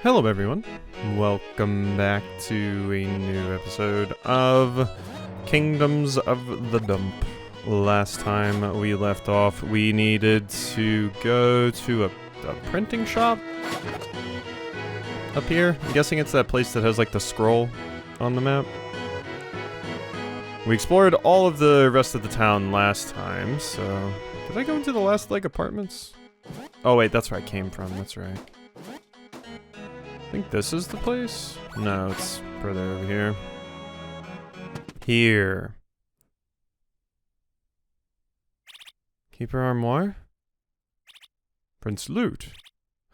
Hello everyone, welcome back to a new episode of Kingdoms of the Dump. Last time we left off, we needed to go to a printing shop up here. I'm guessing it's that place that has like the scroll on the map. We explored all of the rest of the town last time, so... Did I go into the last like apartments? Oh wait, that's where I came from, that's right. I think this is the place? No, it's further over here. Here. Keeper Armoire? Prince Loot.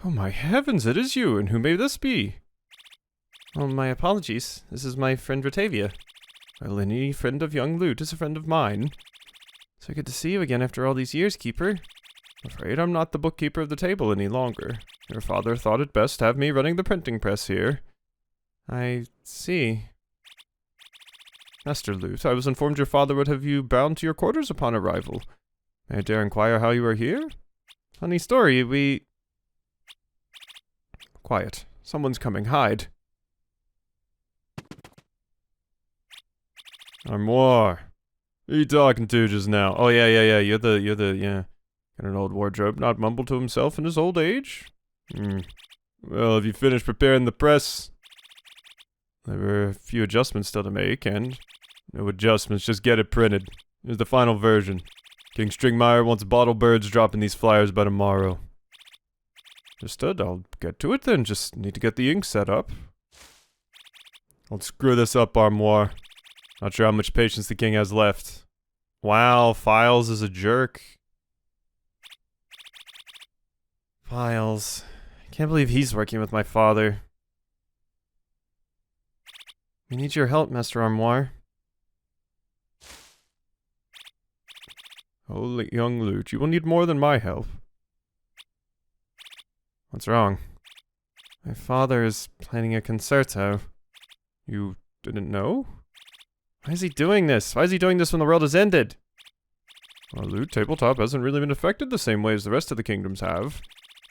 Oh my heavens, it is you, and who may this be? Oh, my apologies. This is my friend Ratavia. Well, any friend of young Loot is a friend of mine. So good to see you again after all these years, Keeper. I'm afraid I'm not the bookkeeper of the table any longer. Your father thought it best to have me running the printing press here. I see. Master Loot, I was informed your father would have you bound to your quarters upon arrival. May I dare inquire how you are here? Funny story, we... Quiet. Someone's coming. Hide. Armoire. Who are you talking to just now? Oh, yeah. You're the, Got an old wardrobe, not mumble to himself in his old age? Well, have you finished preparing the press? There were a few adjustments still to make, and... No adjustments, just get it printed. Here's the final version. King Stringmeyer wants bottle birds dropping these flyers by tomorrow. Understood, I'll get to it then, just need to get the ink set up. I'll screw this up, Armoire. Not sure how much patience the king has left. Wow, Files is a jerk. Files. I can't believe he's working with my father. We need your help, Master Armoire. Holy young Loot, you will need more than my help. What's wrong? My father is planning a concerto. You didn't know? Why is he doing this? Why is he doing this when the world has ended? Well, Loot, tabletop hasn't really been affected the same way as the rest of the kingdoms have.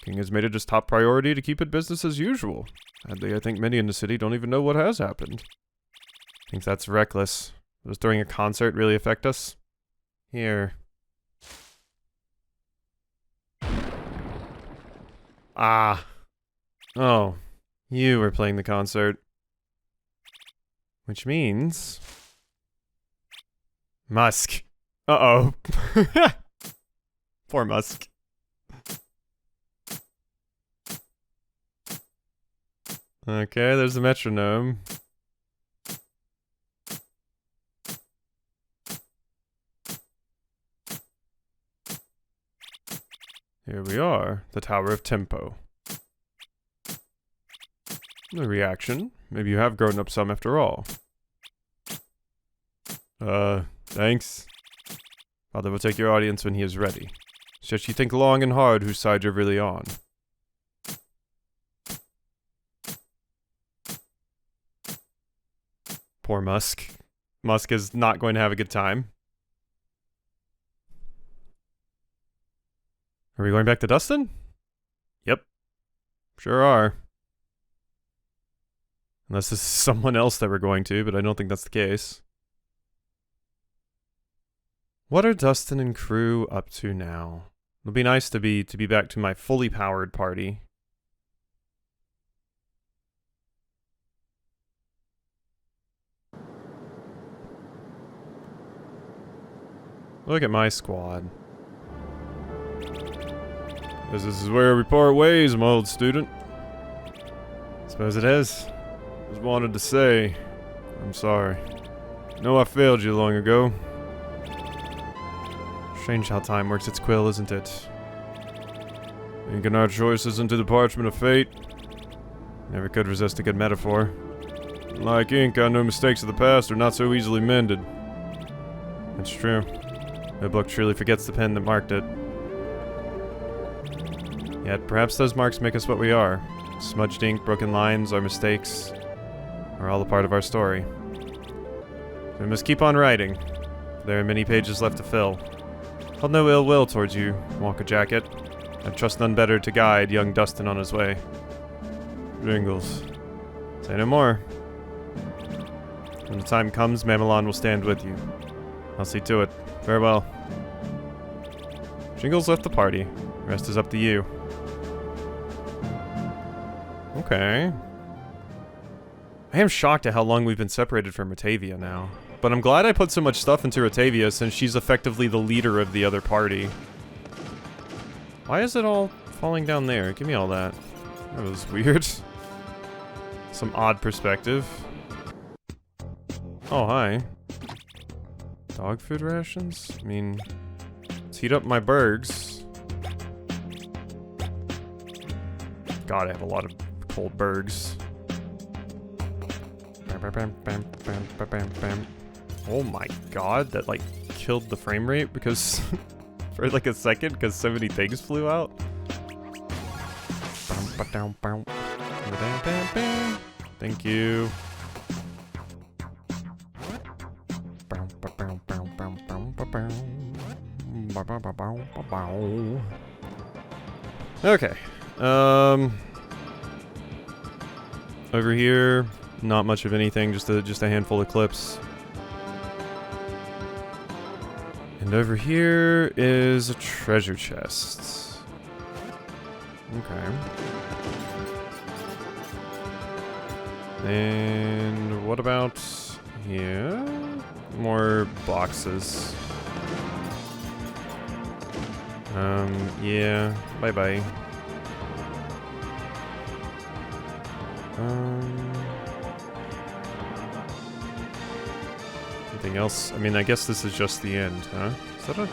King has made it his top priority to keep it business as usual. Sadly, I think many in the city don't even know what has happened. I think that's reckless. Does during a concert really affect us? Here. Ah. Oh. You were playing the concert. Which means... Musk. Uh-oh. Poor Musk. Okay, there's the metronome. Here we are, the Tower of Tempo. No reaction. Maybe you have grown up some after all. Thanks. Father will take your audience when he is ready. Just you think long and hard whose side you're really on. Poor Musk. Musk is not going to have a good time. Are we going back to Dustin? Yep. Sure are. Unless this is someone else that we're going to, but I don't think that's the case. What are Dustin and crew up to now? It'll be nice to be back to my fully powered party. Look at my squad. This is where we part ways, my old student. Suppose it is. Just wanted to say, I'm sorry. Know I failed you long ago. Strange how time works its quill, isn't it? Inking our choices into the parchment of fate. Never could resist a good metaphor. Like ink, I know mistakes of the past are not so easily mended. It's true. No book truly forgets the pen that marked it. Yet, perhaps those marks make us what we are. Smudged ink, broken lines, our mistakes are all a part of our story. We must keep on writing. There are many pages left to fill. Hold no ill will towards you, Walker Jacket. I trust none better to guide young Dustin on his way. Jingles. Say no more. When the time comes, Mamelon will stand with you. I'll see to it. Farewell. Jingles left the party. The rest is up to you. Okay. I am shocked at how long we've been separated from Rotavia now. But I'm glad I put so much stuff into Rotavia since she's effectively the leader of the other party. Why is it all falling down there? Give me all that. That was weird. Some odd perspective. Oh, hi. Dog food rations? I mean, let's heat up my bergs. God, I have a lot of cold bergs. Oh my god, that like killed the frame rate because for like a second because so many things flew out. Thank you. Okay. Over here, not much of anything, just a handful of clips. And over here is a treasure chest. Okay. And what about here? More boxes. Yeah. Bye-bye. Anything else? I mean, I guess this is just the end, huh? Is that a...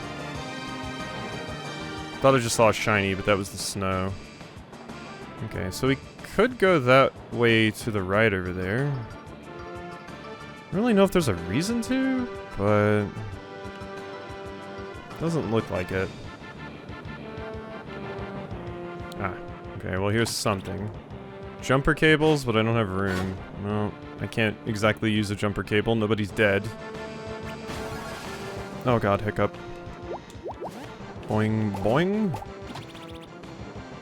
Thought I just saw a shiny, but that was the snow. Okay, so we could go that way to the right over there. I don't really know if there's a reason to, but... Doesn't look like it. Ah, okay, well here's something. Jumper cables, but I don't have room. No, I can't exactly use a jumper cable. Nobody's dead. Oh god, hiccup. Boing, boing.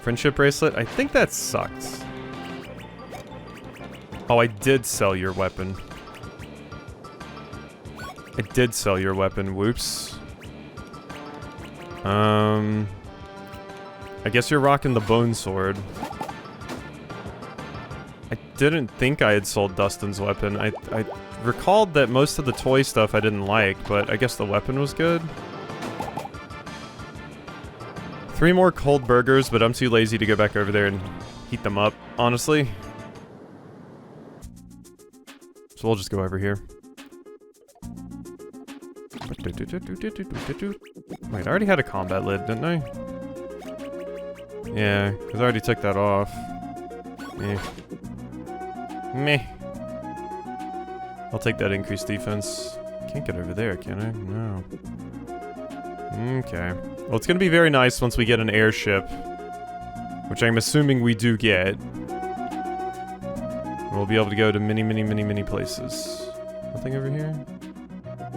Friendship bracelet? I think that sucked. Oh, I did sell your weapon. I did sell your weapon, whoops. I guess you're rocking the bone sword. I didn't think I had sold Dustin's weapon. I recalled that most of the toy stuff I didn't like, but I guess the weapon was good. 3 more cold burgers, but I'm too lazy to go back over there and heat them up, honestly. So we'll just go over here. Wait, I already had a combat lid, didn't I? Yeah, because I already took that off. Eh. Meh. I'll take that increased defense. Can't get over there, can I? No. Okay. Well, it's gonna be very nice once we get an airship. Which I'm assuming we do get. We'll be able to go to many places. Nothing over here?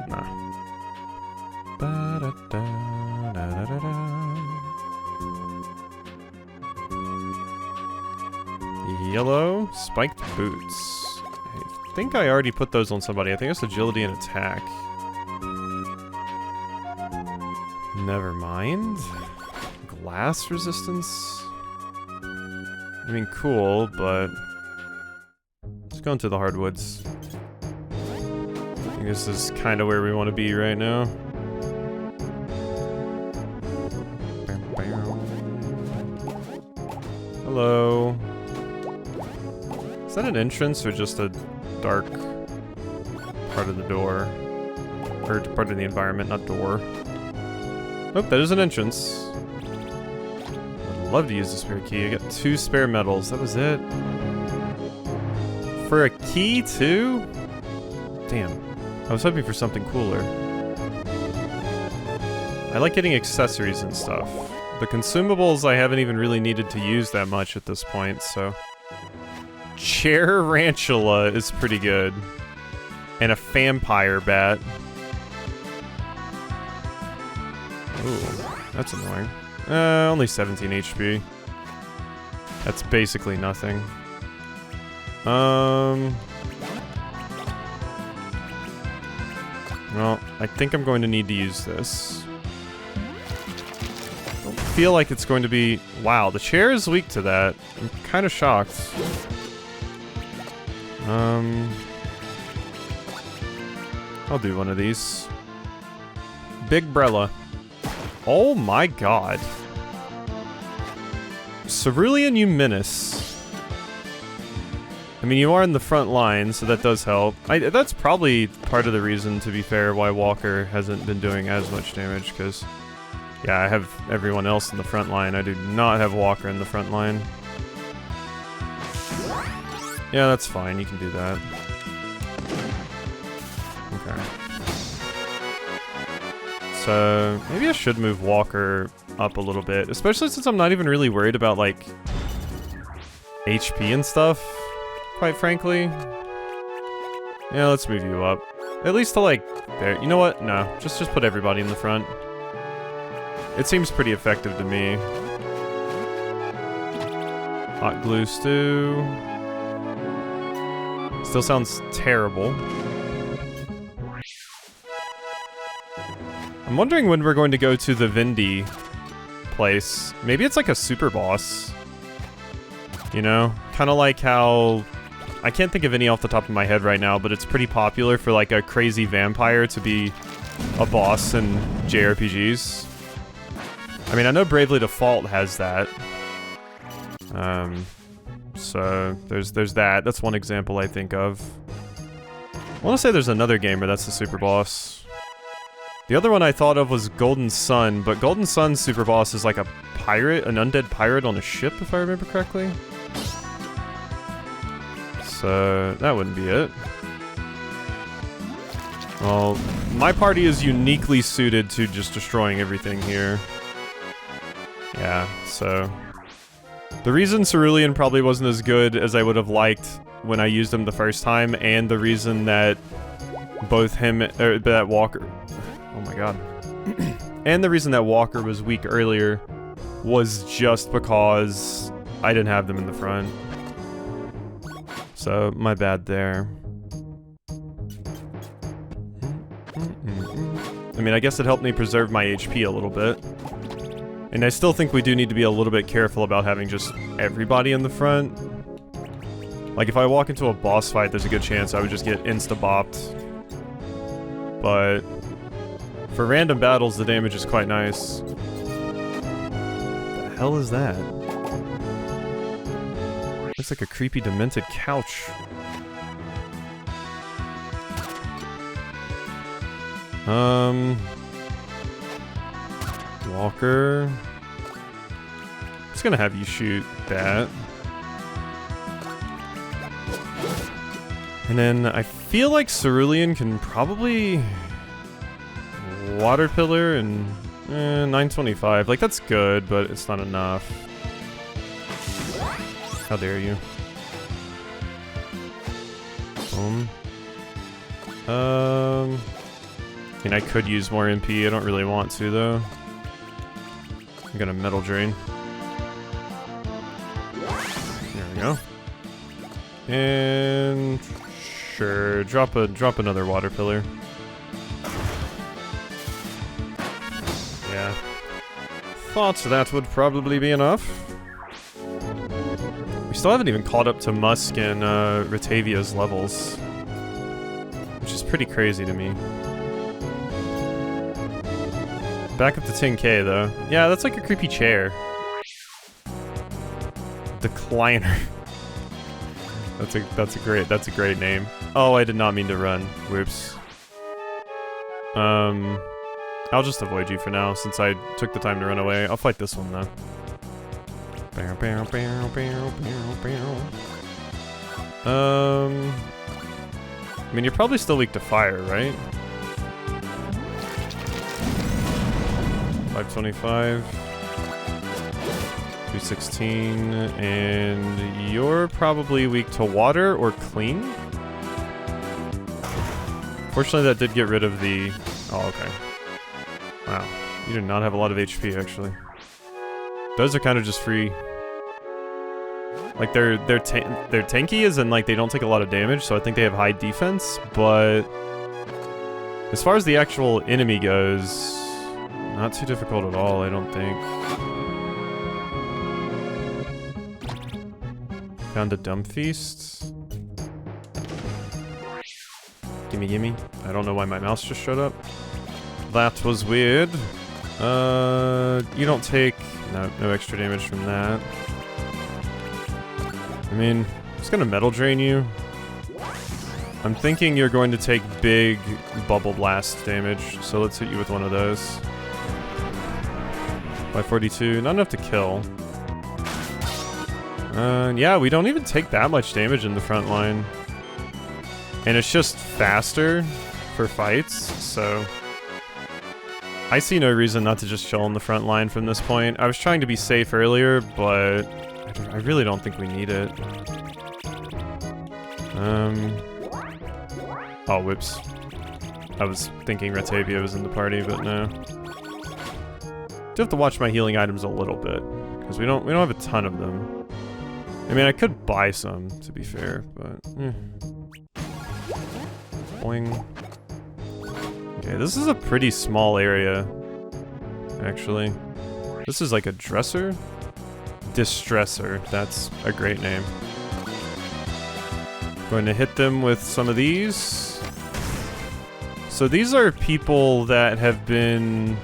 Nah. Yellow spiked boots. I think I already put those on somebody. I think it's agility and attack. Never mind. Glass resistance? I mean, cool, but... Let's go into the hardwoods. I think this is kind of where we want to be right now. Hello. Is that an entrance or just a dark part of the door? Or part of the environment, not door. Oh, that is an entrance. I'd love to use the spare key. I got 2 spare medals. That was it. For a key, too? Damn. I was hoping for something cooler. I like getting accessories and stuff. The consumables I haven't even really needed to use that much at this point, so... Chair Ranchula is pretty good. And a vampire bat. Ooh, that's annoying. Only 17 HP. That's basically nothing. Well, I think I'm going to need to use this. I don't feel like it's going to be... Wow, the chair is weak to that. I'm kind of shocked. I'll do one of these. Big Brella. Oh my god. Cerulean, you menace. I mean, you are in the front line, so that does help. That's probably part of the reason, to be fair, why Walker hasn't been doing as much damage, because... Yeah, I have everyone else in the front line. I do not have Walker in the front line. Yeah, that's fine. You can do that. Okay. So, maybe I should move Walker up a little bit, especially since I'm not even really worried about, like, HP and stuff, quite frankly. Yeah, let's move you up. At least to, like, there. You know what? No, just put everybody in the front. It seems pretty effective to me. Hot glue stew. Still sounds terrible. I'm wondering when we're going to go to the Vindy place. Maybe it's like a super boss. You know? Kind of like how... I can't think of any off the top of my head right now, but it's pretty popular for like a crazy vampire to be a boss in JRPGs. I mean, I know Bravely Default has that. So there's that. That's one example I think of. I want to say there's another game where that's the super boss. The other one I thought of was Golden Sun, but Golden Sun's super boss is like a pirate, an undead pirate on a ship, if I remember correctly. So that wouldn't be it. Well, my party is uniquely suited to just destroying everything here. Yeah, so... The reason Cerulean probably wasn't as good as I would have liked when I used him the first time, and the reason that both him, or that Walker... Oh my god. And the reason that Walker was weak earlier was just because I didn't have them in the front. So, my bad there. I mean, I guess it helped me preserve my HP a little bit. And I still think we do need to be a little bit careful about having just everybody in the front. Like, if I walk into a boss fight, there's a good chance I would just get insta-bopped. But for random battles, the damage is quite nice. What the hell is that? Looks like a creepy, demented couch. Walker. I'm just gonna have you shoot that. And then I feel like Cerulean can probably Water Pillar and 925. Like, that's good, but it's not enough. How dare you? I mean, I could use more MP. I don't really want to, though. I'm gonna Metal Drain. There we go. And sure, drop another Water Pillar. Yeah. Thought that would probably be enough. We still haven't even caught up to Musk and Ratavia's levels, which is pretty crazy to me. Back up to 10k though. Yeah, that's like a creepy chair. Decliner. That's a great name. Oh, I did not mean to run. Whoops. I'll just avoid you for now since I took the time to run away. I'll fight this one though. I mean, you're probably still weak to fire, right? 525, 216, and you're probably weak to water or clean? Fortunately, that did get rid of the... Oh, okay. Wow. You do not have a lot of HP, actually. Those are kind of just free. Like, they're tanky as in, like, they don't take a lot of damage, so I think they have high defense, but as far as the actual enemy goes, not too difficult at all, I don't think. Found a dumb feast. Gimme, gimme. I don't know why my mouse just showed up. That was weird. You don't take... No extra damage from that. I mean, it's gonna metal drain you. I'm thinking you're going to take big bubble blast damage, so let's hit you with one of those. 542, not enough to kill. Yeah, we don't even take that much damage in the front line. And it's just faster for fights, so... I see no reason not to just chill in the front line from this point. I was trying to be safe earlier, but I really don't think we need it. Oh, whoops. I was thinking Ratavia was in the party, but no. Do have to watch my healing items a little bit, because we don't have a ton of them. I mean, I could buy some, to be fair, but... Boing. Okay, this is a pretty small area, actually. This is like a dresser? Distressor, that's a great name. Going to hit them with some of these. So these are people that have been...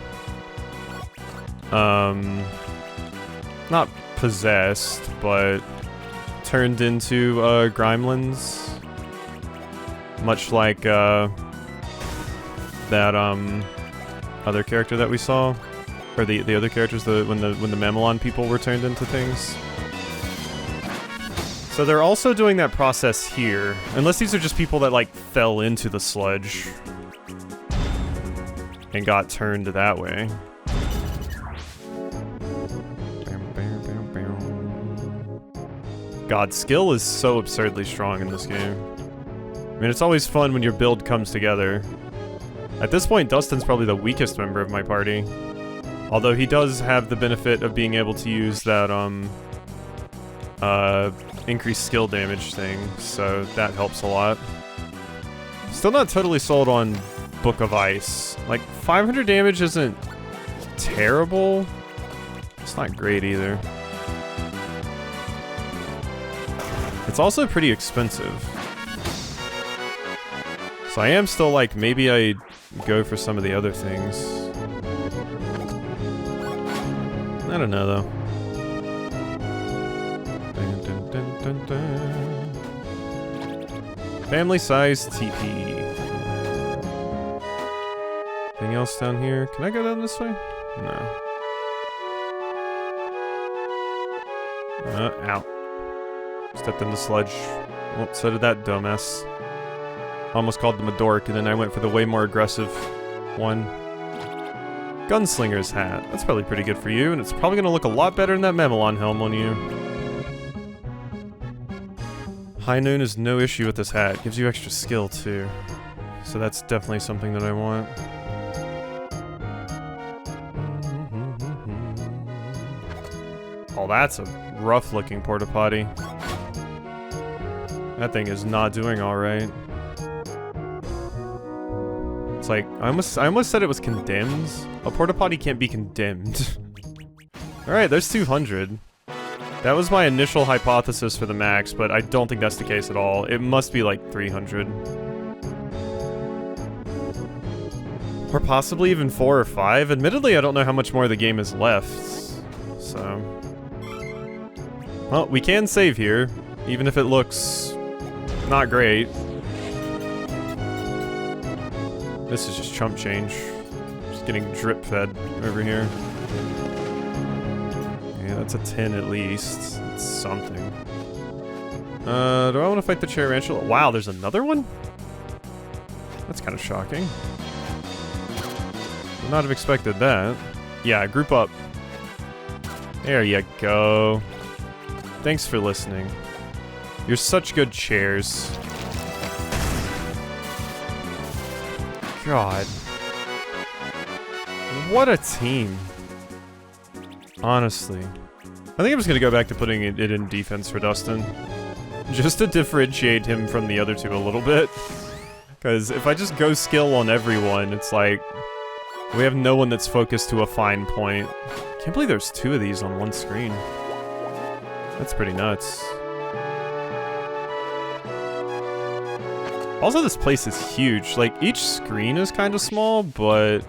not possessed, but turned into, gremlins. Much like, that other character that we saw, or the other characters, when the Mamelon people were turned into things. So they're also doing that process here, unless these are just people that like fell into the sludge and got turned that way. God, skill is so absurdly strong in this game. I mean, it's always fun when your build comes together. At this point, Dustin's probably the weakest member of my party. Although he does have the benefit of being able to use that, increased skill damage thing, so that helps a lot. Still not totally sold on Book of Ice. Like, 500 damage isn't terrible. It's not great either. It's also pretty expensive. So I am still like, maybe I go for some of the other things. I don't know, though. Dun, dun, dun, dun, dun. Family-sized TP. Anything else down here? Can I go down this way? No. Ow. Stepped in the sludge. Well, so did that dumbass. Almost called them a dork, and then I went for the way more aggressive one. Gunslinger's hat. That's probably pretty good for you, and it's probably going to look a lot better than that Mamelon helm on you. High Noon is no issue with this hat. Gives you extra skill, too. So that's definitely something that I want. Oh, that's a rough-looking porta potty. That thing is not doing alright. It's like, I almost said it was condemned. A porta potty can't be condemned. Alright, there's 200. That was my initial hypothesis for the max, but I don't think that's the case at all. It must be like 300. Or possibly even 4 or 5. Admittedly, I don't know how much more of the game is left. So... Well, we can save here, even if it looks not great. This is just chump change. Just getting drip fed over here. Yeah, that's a 10 at least. It's something. Do I want to fight the Tarantula? Wow, there's another one? That's kind of shocking. Would not have expected that. Yeah, group up. There you go. Thanks for listening. You're such good chairs. God. What a team. Honestly. I think I'm just gonna go back to putting it in defense for Dustin. Just to differentiate him from the other two a little bit. Because if I just go skill on everyone, it's like... we have no one that's focused to a fine point. Can't believe there's 2 of these on one screen. That's pretty nuts. Also, this place is huge. Like, each screen is kind of small, but...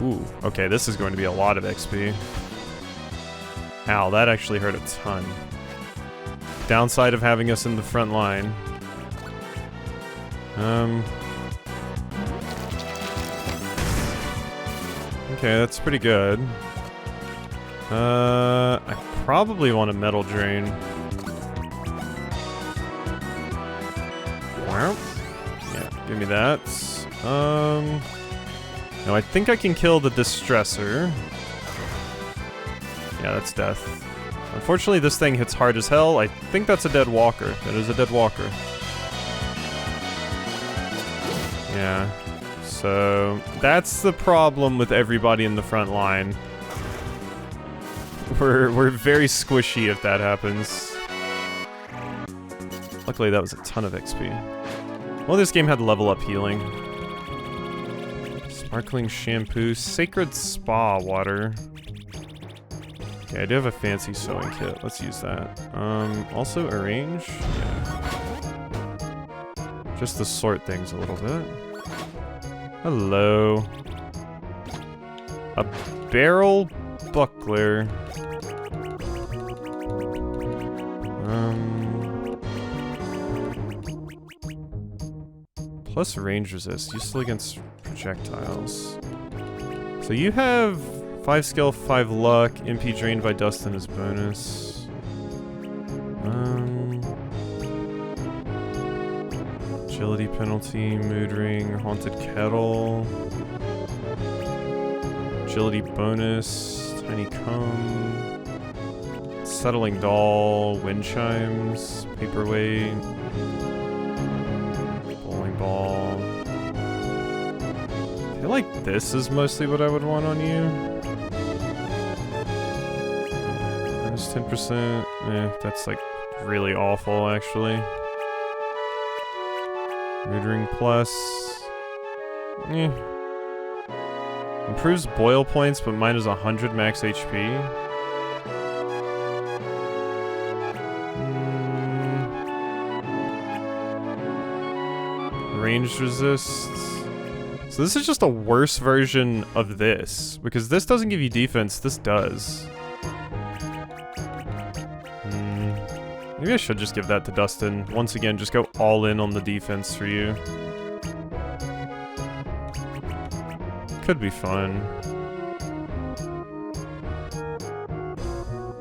ooh, okay, this is going to be a lot of XP. Ow, that actually hurt a ton. Downside of having us in the front line. Okay, that's pretty good. I probably want a metal drain. Yeah, give me that. No, I think I can kill the Distressor. Yeah, that's death. Unfortunately, this thing hits hard as hell. I think that's a dead walker. That is a dead walker. Yeah. So, that's the problem with everybody in the front line. We're very squishy if that happens. Luckily, that was a ton of XP. Well, this game had level up healing. Sparkling shampoo, sacred spa water. Okay, I do have a fancy sewing kit. Let's use that. Also arrange. Yeah. Just to sort things a little bit. Hello. A barrel buckler. Plus range resist, useful against projectiles. So you have 5 skill, 5 luck, MP drained by Dustin as bonus. Agility penalty, mood ring, haunted kettle. Agility bonus, tiny comb. Settling doll, wind chimes, paperweight. Bowling ball. I feel like this is mostly what I would want on you. Minus 10%. That's like really awful actually. Mood ring plus. Improves boil points, but mine is 100 max HP. Range resist. So this is just a worse version of this, because this doesn't give you defense, this does. Maybe I should just give that to Dustin. Once again, just go all in on the defense for you. Could be fun.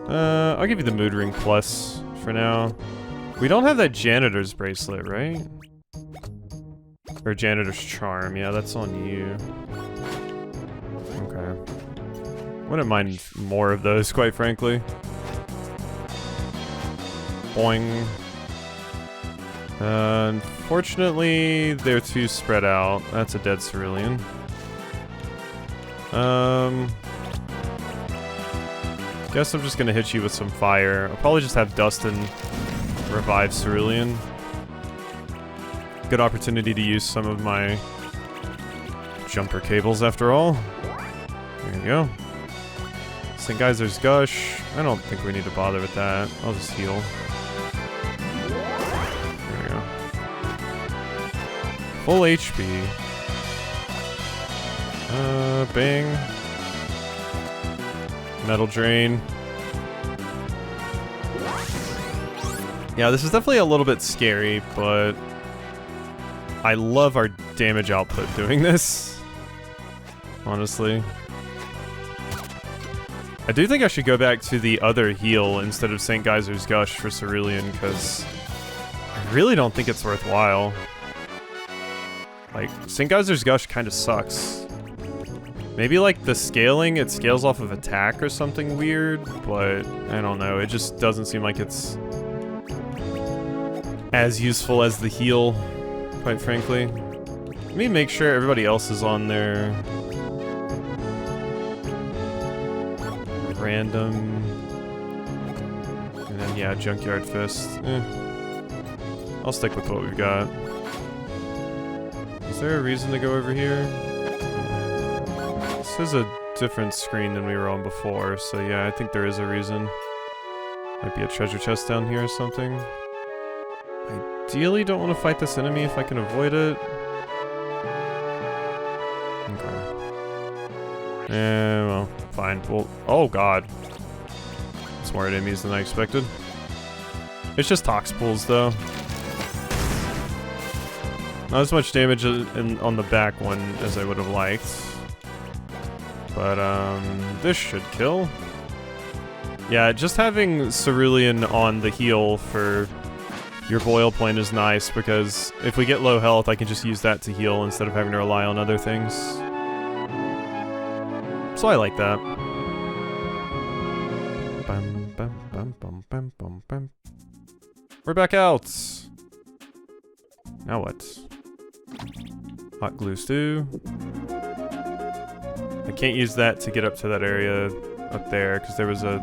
I'll give you the mood ring plus for now. We don't have that janitor's bracelet, right? Or janitor's charm, yeah, that's on you. Okay. Wouldn't mind more of those, quite frankly. Boing. Unfortunately, they're too spread out. That's a dead cerulean. Guess I'm just gonna hit you with some fire. I'll probably just have Dustin revive cerulean. Good opportunity to use some of my jumper cables after all. There you go. St. Geyser's Gush. I don't think we need to bother with that. I'll just heal. There we go. Full HP. Bang. Metal Drain. Yeah, this is definitely a little bit scary, but I love our damage output doing this. Honestly. I do think I should go back to the other heal instead of St. Geyser's Gush for Cerulean, because I really don't think it's worthwhile. Like, St. Geyser's Gush kind of sucks. Maybe like the scaling, it scales off of attack or something weird, but I don't know, it just doesn't seem like it's as useful as the heal, quite frankly. Let me make sure everybody else is on their random Yeah, Junkyard Fist. I'll stick with what we've got. Is there a reason to go over here? This is a different screen than we were on before, so yeah, I think there is a reason. Might be a treasure chest down here or something. Ideally don't want to fight this enemy if I can avoid it. Okay. Well, fine. Well, oh god. It's more enemies than I expected. It's just Tox pools though. Not as much damage on the back one as I would have liked. But, this should kill. Yeah, just having Cerulean on the heal for your boil point is nice, because if we get low health, I can just use that to heal instead of having to rely on other things. So I like that. Bum, bum, bum, bum, bum, bum, bum. We're back out! Now what? Hot glue stew. I can't use that to get up to that area up there, because there was a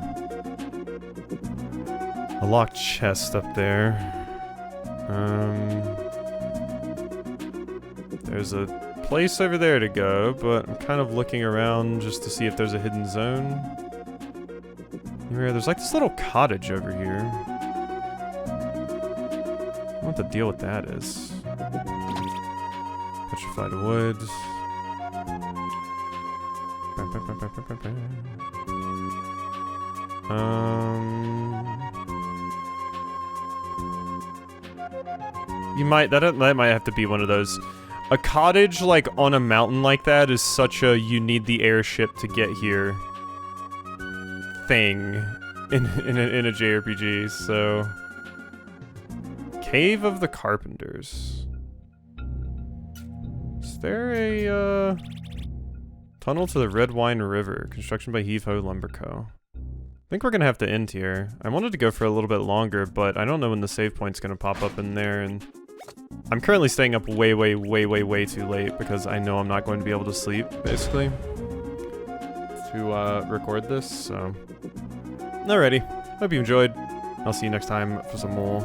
locked chest up there. There's a place over there to go, but I'm kind of looking around just to see if there's a hidden zone. There's like this little cottage over here. I don't know what the deal with that is. Petrified wood. You might, that might have to be one of those. A cottage, like, on a mountain like that is such a you need the airship to get here thing in a JRPG, so... Cave of the Carpenters. Is there a, tunnel to the Red Wine River, construction by Heave Ho Lumber Co. I think we're gonna have to end here. I wanted to go for a little bit longer, but I don't know when the save point's gonna pop up in there, and I'm currently staying up way too late because I know I'm not going to be able to sleep, basically, to record this, so... Alrighty, hope you enjoyed. I'll see you next time for some more.